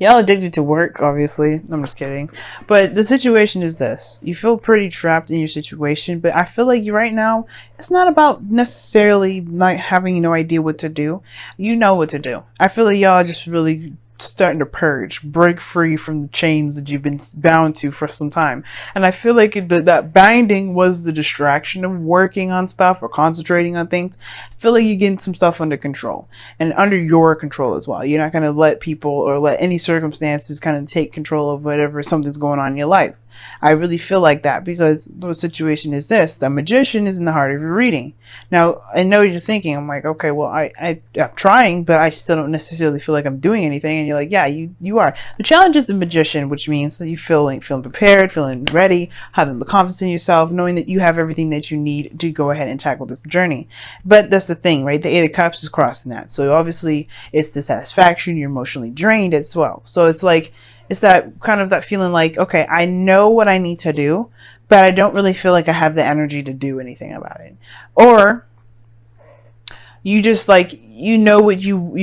Y'all addicted to work, obviously. I'm just kidding. But the situation is this. You feel pretty trapped in your situation, but I feel like you right now, it's not about necessarily not having no idea what to do. You know what to do. I feel like y'all are just really starting to purge, break free from the chains that you've been bound to for some time. And I feel like that binding was the distraction of working on stuff or concentrating on things. I feel like you're getting some stuff under control and under your control as well. You're not going to let people or let any circumstances kind of take control of whatever something's going on in your life. I really feel like that because the situation is this. The magician is in the heart of your reading. Now, I know you're thinking, I'm like, okay, well, I'm trying, but I still don't necessarily feel like I'm doing anything. And you're like, yeah, you are. The challenge is the magician, which means that you feeling prepared, feeling ready, having the confidence in yourself, knowing that you have everything that you need to go ahead and tackle this journey. But that's the thing, right? The Eight of Cups is crossing that. So obviously it's dissatisfaction. You're emotionally drained as well. So it's like, it's that kind of that feeling like, okay, I know what I need to do, but I don't really feel like I have the energy to do anything about it. Or you just like, you know what you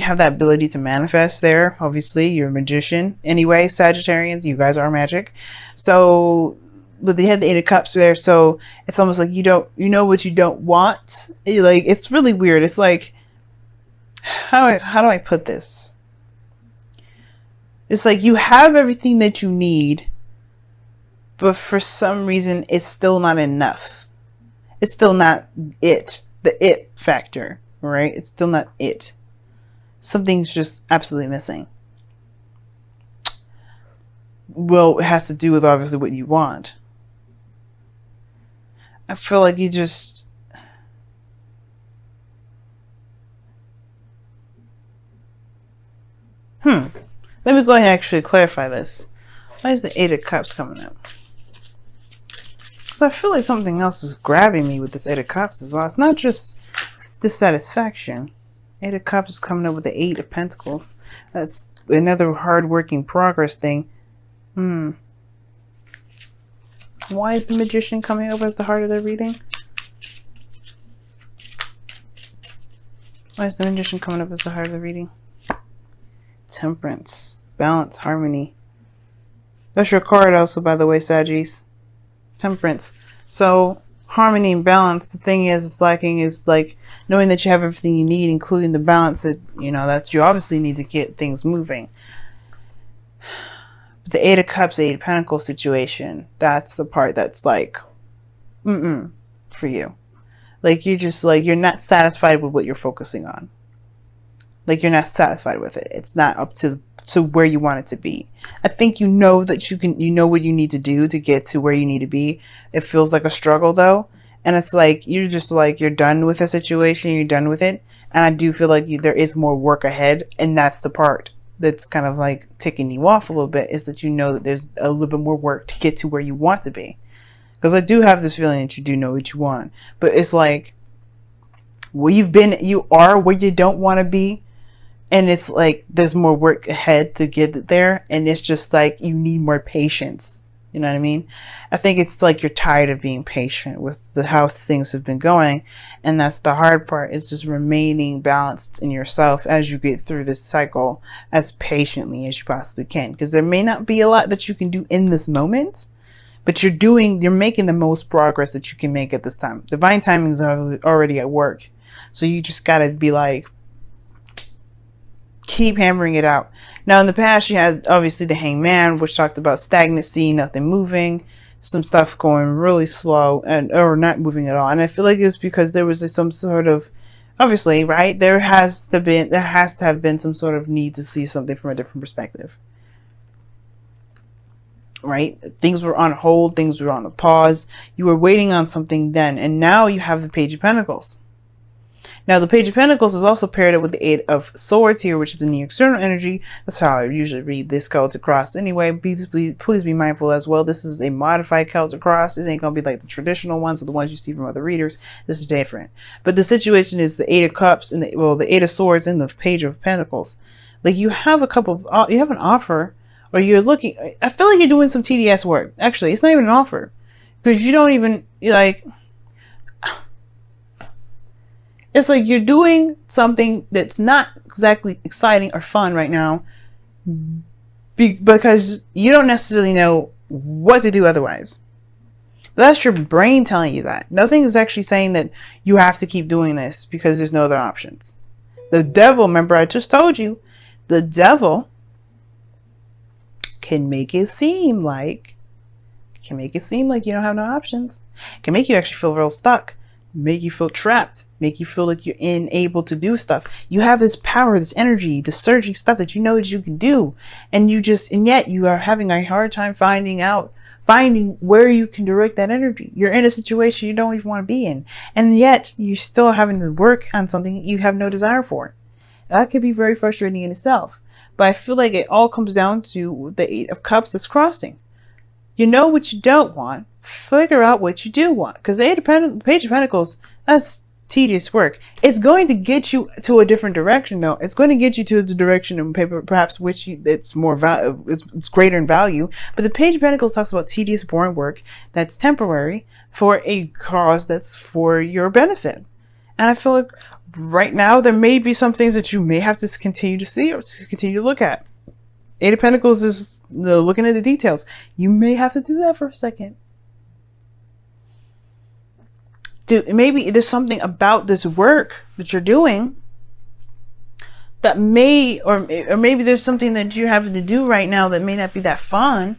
have that ability to manifest there. Obviously, you're a magician. Anyway, Sagittarians, you guys are magic. So, but they had the Eight of Cups there, so it's almost like you know what you don't want. Like, it's really weird. It's like, how do I put this? It's like you have everything that you need, but for some reason, it's still not enough. It's still not it. The it factor, right? It's still not it. Something's just absolutely missing. Well, it has to do with obviously what you want. I feel like you just... Let me go ahead and actually clarify this. Why is the Eight of Cups coming up? Because I feel like something else is grabbing me with this Eight of Cups as well. It's not just dissatisfaction. Eight of Cups is coming up with the Eight of Pentacles. That's another hard-working progress thing. Why is the Magician coming up as the heart of the reading? Why is the Magician coming up as the heart of the reading? Temperance, balance, harmony. That's your card also, by the way, Saggies. Temperance. So harmony and balance, the thing is it's lacking is like knowing that you have everything you need, including the balance that that you obviously need to get things moving. But the Eight of Cups, Eight of Pentacles situation, that's the part that's like for you. Like you're just like, you're not satisfied with what you're focusing on. Like you're not satisfied with it. It's not up to where you want it to be. I think you know that you know what you need to do to get to where you need to be. It feels like a struggle though. And it's like, you're just like, you're done with the situation. You're done with it. And I do feel like there is more work ahead. And that's the part that's kind of like ticking you off a little bit, is that you know that there's a little bit more work to get to where you want to be. Because I do have this feeling that you do know what you want. But it's like, you are where you don't want to be. And it's like, there's more work ahead to get there. And it's just like, you need more patience. You know what I mean? I think it's like you're tired of being patient with how things have been going. And that's the hard part. It's just remaining balanced in yourself as you get through this cycle as patiently as you possibly can. Because there may not be a lot that you can do in this moment, but you're making the most progress that you can make at this time. Divine timing is already at work. So you just got to be like, keep hammering it out. Now in the past you had obviously the Hangman, which talked about stagnancy, nothing moving, some stuff going really slow or not moving at all. And I feel like it's because there was some sort of, obviously, right, there has to have been some sort of need to see something from a different perspective, right? Things were on hold, things were on a pause, you were waiting on something then, and now you have the Page of Pentacles. Now, the Page of Pentacles is also paired up with the Eight of Swords here, which is in the external energy. That's how I usually read this Celtic Cross. Anyway, please be mindful as well. This is a modified Celtic Cross. This ain't going to be like the traditional ones or the ones you see from other readers. This is different. But the situation is the Eight of Cups and the Eight of Swords and the Page of Pentacles. Like you have you have an offer, or you're looking. I feel like you're doing some TDS work. Actually, it's not even an offer, because you don't even like. It's like you're doing something that's not exactly exciting or fun right now, because you don't necessarily know what to do otherwise. But that's your brain telling you that. Nothing is actually saying that you have to keep doing this because there's no other options. The devil, remember I just told you, the devil can make it seem like you don't have no options. Can make you actually feel real stuck, make you feel trapped, make you feel like you're unable to do stuff. You have this power, this energy, this surging stuff that you know that you can do, and yet you are having a hard time finding where you can direct that energy. You're in a situation you don't even want to be in, and yet you're still having to work on something you have no desire for. That could be very frustrating in itself. But I feel like it all comes down to the Eight of Cups that's crossing. You know what you don't want. Figure out what you do want. Because the Page of Pentacles, that's tedious work. It's going to get you to a different direction, though. It's going to get you to the direction of perhaps it's more it's greater in value. But the Page of Pentacles talks about tedious, boring work that's temporary for a cause that's for your benefit. And I feel like right now there may be some things that you may have to continue to see or continue to look at. Eight of Pentacles is looking at the details. You may have to do that for a second. Maybe there's something about this work that you're doing that may, or maybe there's something that you're having to do right now that may not be that fun.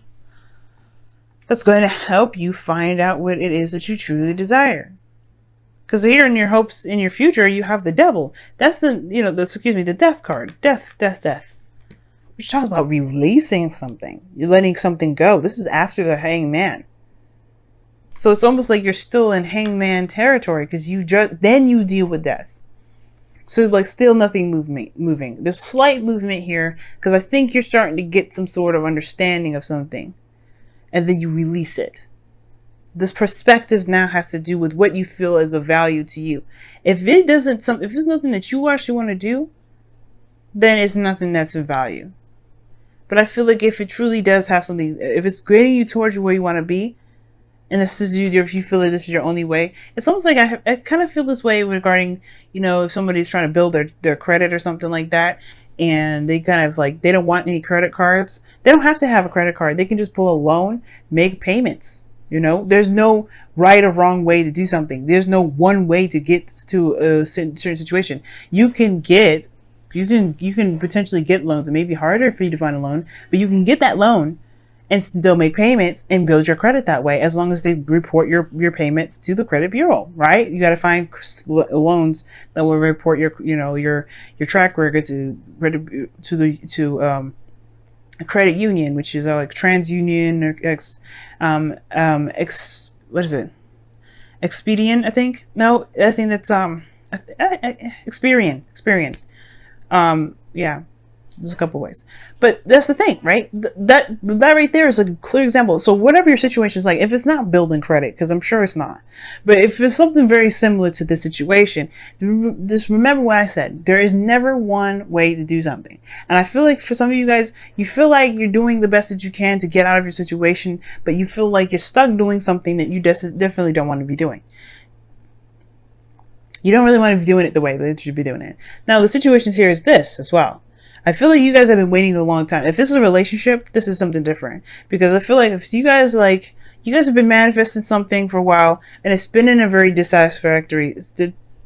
That's going to help you find out what it is that you truly desire. Because here in your hopes, in your future, you have the devil. That's the death card. Death. Which talks about releasing something. You're letting something go. This is after the Hangman. So it's almost like you're still in Hangman territory because then you deal with death. So like still nothing moving. There's slight movement here because I think you're starting to get some sort of understanding of something. And then you release it. This perspective now has to do with what you feel is of value to you. If it's nothing that you actually want to do, then it's nothing that's of value. But I feel like if it truly does have something, if it's getting you towards where you want to be, and if you feel like this is your only way, it's almost like I kind of feel this way regarding, if somebody's trying to build their credit or something like that, and they kind of like, they don't want any credit cards. They don't have to have a credit card. They can just pull a loan, make payments. There's no right or wrong way to do something. There's no one way to get to a certain situation. You can potentially get loans. It may be harder for you to find a loan, but you can get that loan and still make payments and build your credit that way, as long as they report your payments to the credit bureau, right? You got to find loans that will report your track record to a credit union, which is like TransUnion or what is it? Expedient, I think. No, I think that's Experian. Yeah, there's a couple ways, but that's the thing, right? That right there is a clear example. So whatever your situation is like, if it's not building credit, because I'm sure it's not, but if it's something very similar to this situation, just remember what I said. There is never one way to do something. And I feel like for some of you guys, you feel like you're doing the best that you can to get out of your situation, but you feel like you're stuck doing something that you definitely don't want to be doing. You don't really want to be doing it the way that you should be doing it. Now, the situation here is this as well. I feel like you guys have been waiting a long time. If this is a relationship, this is something different. Because I feel like if you guys have been manifesting something for a while, and it's been in a very dissatisfactory,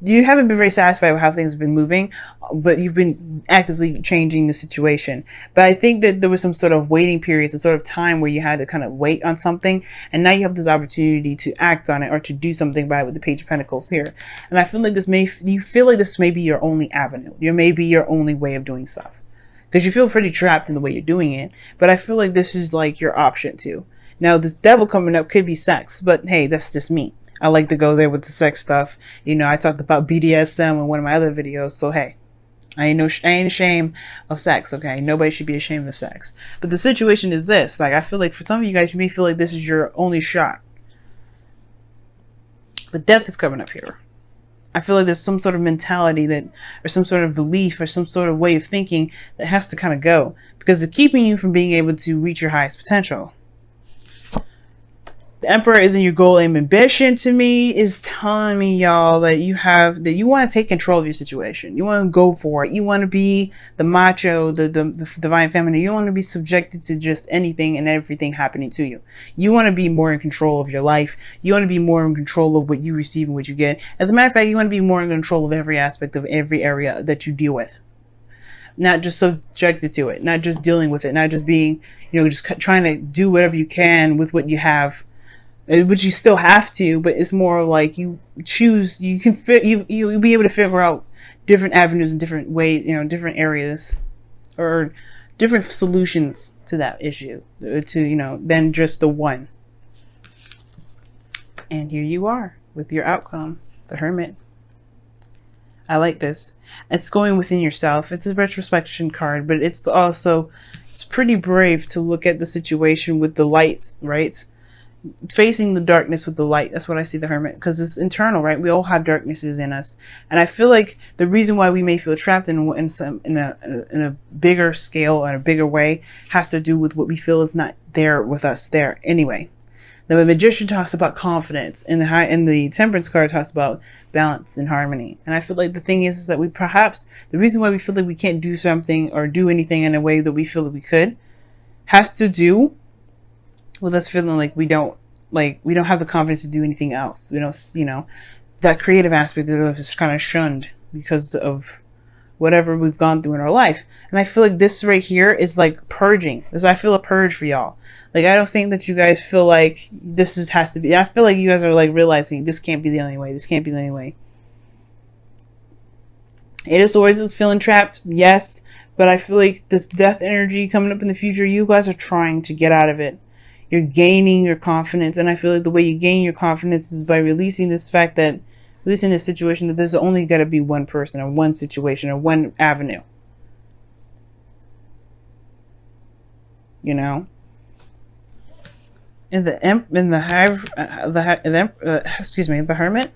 you haven't been very satisfied with how things have been moving, but you've been actively changing the situation. But I think that there was some sort of waiting period, some sort of time where you had to kind of wait on something, and now you have this opportunity to act on it or to do something by it with the Page of Pentacles here. And I feel like this may be your only avenue. It may be your only way of doing stuff. Because you feel pretty trapped in the way you're doing it. But I feel like this is like your option too. Now, this devil coming up could be sex, but hey, that's just me. I like to go there with the sex stuff. I talked about BDSM in one of my other videos, so hey, I ain't ashamed of sex, okay? Nobody should be ashamed of sex. But the situation is this. Like, I feel like for some of you guys, you may feel like this is your only shot. But death is coming up here. I feel like there's some sort of mentality or some sort of belief, or some sort of way of thinking that has to kind of go, because it's keeping you from being able to reach your highest potential. The Emperor isn't your goal, aim, ambition to me is telling me, y'all, that you want to take control of your situation. You want to go for it. You want to be the macho, the divine feminine. You want to be subjected to just anything and everything happening to you. You want to be more in control of your life. You want to be more in control of what you receive and what you get. As a matter of fact, you want to be more in control of every aspect of every area that you deal with. Not just subjected to it, not just dealing with it, not just being, just trying to do whatever you can with what you have, which you still have to, but it's more like you choose, you'll be able to figure out different avenues in different ways, different areas or different solutions to that issue, than just the one. And here you are with your outcome, the Hermit. I like this. It's going within yourself. It's a retrospection card, but it's pretty brave to look at the situation with the light, right? Facing the darkness with the light. That's what I see the Hermit, because it's internal, right? We all have darknesses in us, and I feel like the reason why we may feel trapped in a bigger scale or a bigger way has to do with what we feel is not there with us there anyway. The Magician talks about confidence, and the Temperance card talks about balance and harmony. And I feel like the thing is that the reason why we feel like we can't do something or do anything in a way that we feel that we could has to do with us feeling like we don't have the confidence to do anything else. We don't, that creative aspect of us is kind of shunned because of whatever we've gone through in our life. And I feel like this right here is like purging. I feel a purge for y'all. Like, I don't think that you guys feel like has to be. I feel like you guys are like realizing this can't be the only way. This can't be the only way. Eight of Swords is feeling trapped, yes, but I feel like this death energy coming up in the future, you guys are trying to get out of it. You're gaining your confidence, and I feel like the way you gain your confidence is by releasing this situation that there's only got to be one person or one situation or one avenue. In the Hermit,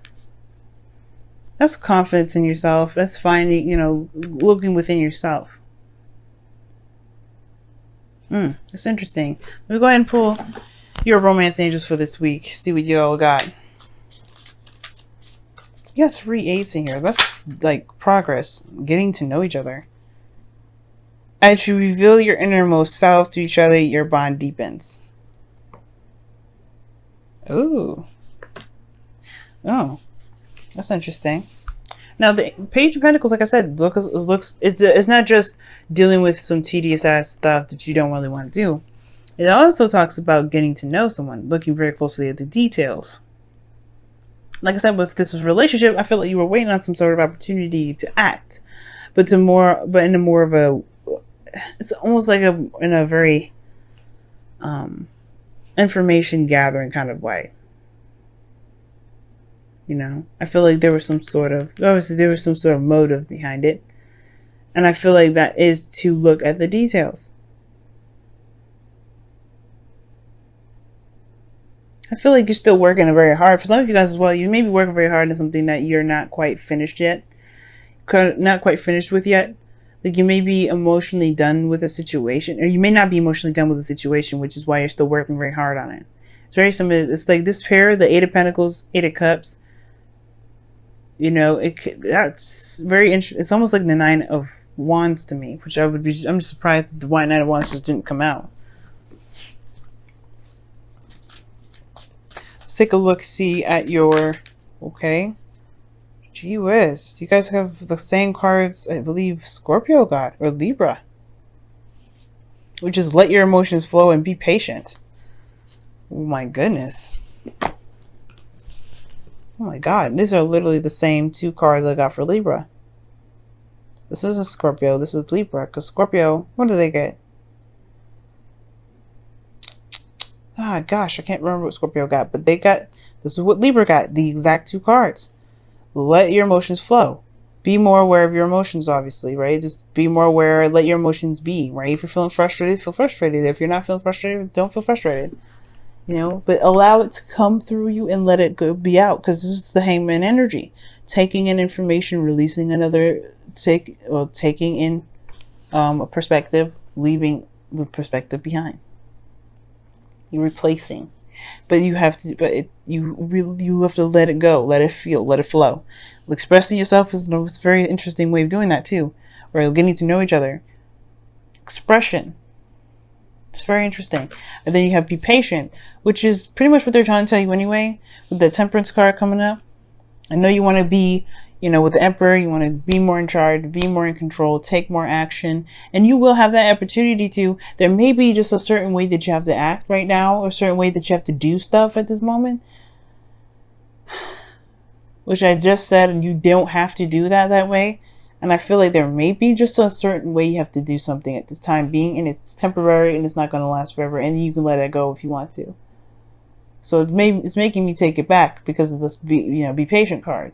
that's confidence in yourself. That's finding, looking within yourself. That's interesting. Let me go ahead and pull your romance angels for this week. See what you all got. You got 3 8s in here. That's like progress. Getting to know each other. As you reveal your innermost selves to each other, your bond deepens. Ooh. Oh. That's interesting. Now, the Page of Pentacles, like I said, it's not just dealing with some tedious ass stuff that you don't really want to do. It also talks about getting to know someone, looking very closely at the details. Like I said, with this relationship, I feel like you were waiting on some sort of opportunity to act, but in a more of a, it's almost like in a very information gathering kind of way. I feel like there was some sort of motive behind it. And I feel like that is to look at the details. I feel like you're still working very hard. For some of you guys as well, you may be working very hard on something that you're not quite finished yet. Not quite finished with yet. Like, you may be emotionally done with a situation, or you may not be emotionally done with a situation, which is why you're still working very hard on it. It's very similar. It's like this pair, the 8 of Pentacles, 8 of Cups. That's very interesting. It's almost like the 9 of Wands to me, which I'm just surprised that the 9 of Wands just didn't come out. Let's take a look, see at your, okay. Gee whiz, you guys have the same cards I believe Scorpio got, or Libra. Which is let your emotions flow and be patient. Oh my goodness. Oh my god, these are literally the same 2 cards I got for Libra. This is a Scorpio, this is Libra, because Scorpio, what do they get? Ah, gosh, I can't remember what Scorpio got, but this is what Libra got, the exact 2 cards. Let your emotions flow. Be more aware of your emotions, obviously, right? Just be more aware, let your emotions be, right? If you're feeling frustrated, feel frustrated. If you're not feeling frustrated, don't feel frustrated. But allow it to come through you and let it be out, because this is the Hangman energy. Taking in information, releasing another, taking in a perspective, leaving the perspective behind. You're replacing. but you have to, you have to let it go, let it feel, let it flow. Expressing yourself is a very interesting way of doing that too, or getting to know each other. Expression. It's very interesting. And then you have be patient, which is pretty much what they're trying to tell you anyway, with the Temperance card coming up. I know you want to be, with the Emperor, you want to be more in charge, be more in control, take more action, and you will have that opportunity to. There may be just a certain way that you have to act right now, or a certain way that you have to do stuff at this moment, which I just said, and you don't have to do that way. And I feel like there may be just a certain way you have to do something at this time being, and it's temporary and it's not going to last forever, and you can let it go if you want to. So it's making me take it back because of this be patient card.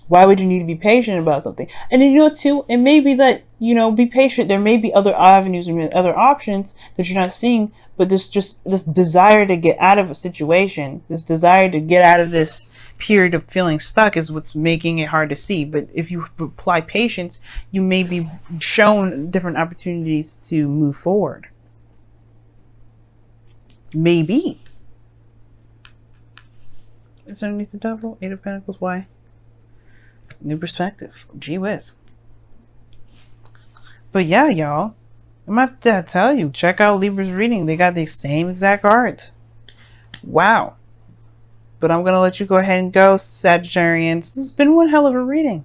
Why would you need to be patient about something? And then too, it may be that be patient. There may be other avenues or other options that you're not seeing, but this desire to get out of a situation, this desire to get out of this period of feeling stuck is what's making it hard to see. But if you apply patience, you may be shown different opportunities to move forward. Maybe. It's underneath the Devil. 8 of Pentacles. Why? New perspective. Gee whiz. But yeah, y'all, I'm gonna have to tell you, check out Libra's reading. They got the same exact cards. Wow. But I'm going to let you go ahead and go, Sagittarians. This has been one hell of a reading.